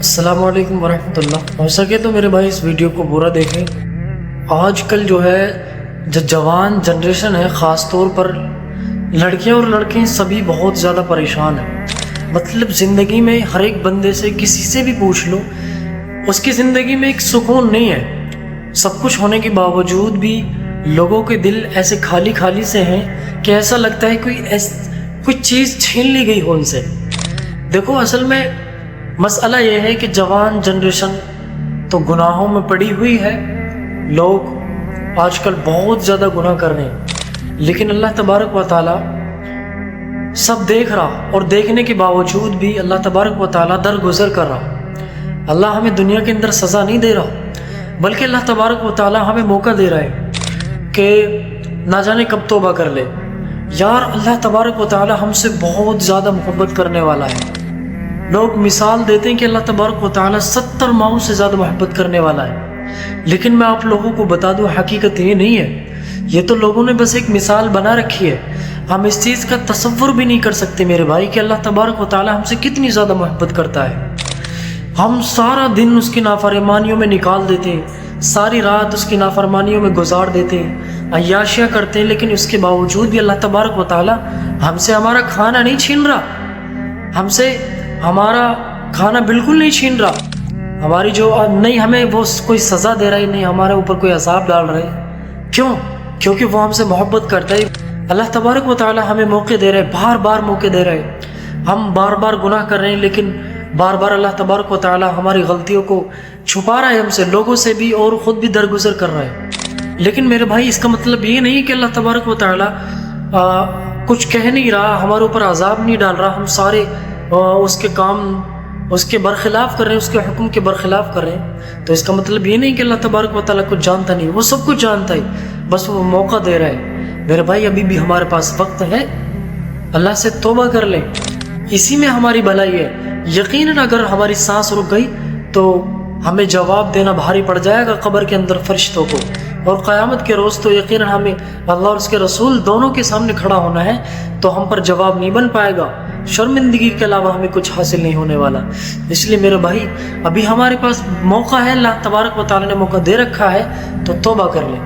السلام علیکم ورحمۃ اللہ۔ ہو سکے تو میرے بھائی اس ویڈیو کو پورا دیکھیں۔ آج کل جو ہے جو جوان جنریشن ہے، خاص طور پر لڑکیاں اور لڑکے سبھی بہت زیادہ پریشان ہیں۔ مطلب زندگی میں ہر ایک بندے سے کسی سے بھی پوچھ لو، اس کی زندگی میں ایک سکون نہیں ہے۔ سب کچھ ہونے کے باوجود بھی لوگوں کے دل ایسے خالی خالی سے ہیں کہ ایسا لگتا ہے کوئی چیز چھین لی گئی ہو ان سے۔ دیکھو اصل میں مسئلہ یہ ہے کہ جوان جنریشن تو گناہوں میں پڑی ہوئی ہے۔ لوگ آج کل بہت زیادہ گناہ کر رہے ہیں، لیکن اللہ تبارک و تعالی سب دیکھ رہا، اور دیکھنے کے باوجود بھی اللہ تبارک و تعالی درگزر کر رہا۔ اللہ ہمیں دنیا کے اندر سزا نہیں دے رہا، بلکہ اللہ تبارک و تعالی ہمیں موقع دے رہا ہے کہ نہ جانے کب توبہ کر لے۔ یار اللہ تبارک و تعالی ہم سے بہت زیادہ محبت کرنے والا ہے۔ لوگ مثال دیتے ہیں کہ اللہ تبارک و تعالی 70 ماؤں سے زیادہ محبت کرنے والا ہے، لیکن میں آپ لوگوں کو بتا دوں حقیقت یہ نہیں ہے۔ یہ تو لوگوں نے بس ایک مثال بنا رکھی ہے۔ ہم اس چیز کا تصور بھی نہیں کر سکتے میرے بھائی کہ اللہ تبارک و تعالی ہم سے کتنی زیادہ محبت کرتا ہے۔ ہم سارا دن اس کی نافرمانیوں میں نکال دیتے ہیں، ساری رات اس کی نافرمانیوں میں گزار دیتے ہیں، عیاشیاں کرتے ہیں، لیکن اس کے باوجود بھی اللہ تبارک و تعالی ہم سے ہمارا کھانا نہیں چھین رہا، ہم سے ہمارا کھانا بالکل نہیں چھین رہا، ہماری جو نہیں ہمیں وہ کوئی سزا دے رہا ہے، نہیں ہمارے اوپر کوئی عذاب ڈال رہا ہے۔ کیوں؟ کیونکہ وہ ہم سے محبت کرتا ہے۔ اللہ تبارک و تعالی ہمیں موقع دے رہے، بار بار موقع دے رہے۔ ہم بار بار گناہ کر رہے ہیں، لیکن بار بار اللہ تبارک و تعالی ہماری غلطیوں کو چھپا رہا ہے ہم سے، لوگوں سے بھی، اور خود بھی درگزر کر رہا ہے۔ لیکن میرے بھائی اس کا مطلب یہ نہیں کہ اللہ تبارک و تعالی کچھ کہہ نہیں رہا، ہمارے اوپر عذاب نہیں ڈال رہا، ہم سارے اس کے کام اس کے برخلاف کر رہے ہیں، اس کے حکم کے برخلاف کر رہے ہیں۔ تو اس کا مطلب یہ نہیں کہ اللہ تبارک و تعالیٰ کچھ جانتا نہیں، وہ سب کچھ جانتا ہے، بس وہ موقع دے رہا ہے۔ میرے بھائی ابھی بھی ہمارے پاس وقت ہے، اللہ سے توبہ کر لیں، اسی میں ہماری بھلائی ہے۔ یقیناً اگر ہماری سانس رک گئی تو ہمیں جواب دینا بھاری پڑ جائے گا قبر کے اندر فرشتوں کو، اور قیامت کے روز تو یقیناً ہمیں اللہ اور اس کے رسول دونوں کے سامنے کھڑا ہونا ہے، تو ہم پر جواب نہیں بن پائے گا، شرمندگی کے علاوہ ہمیں کچھ حاصل نہیں ہونے والا۔ اس لیے میرے بھائی ابھی ہمارے پاس موقع ہے، اللہ تبارک و تعالی نے موقع دے رکھا ہے، تو توبہ کر لیں۔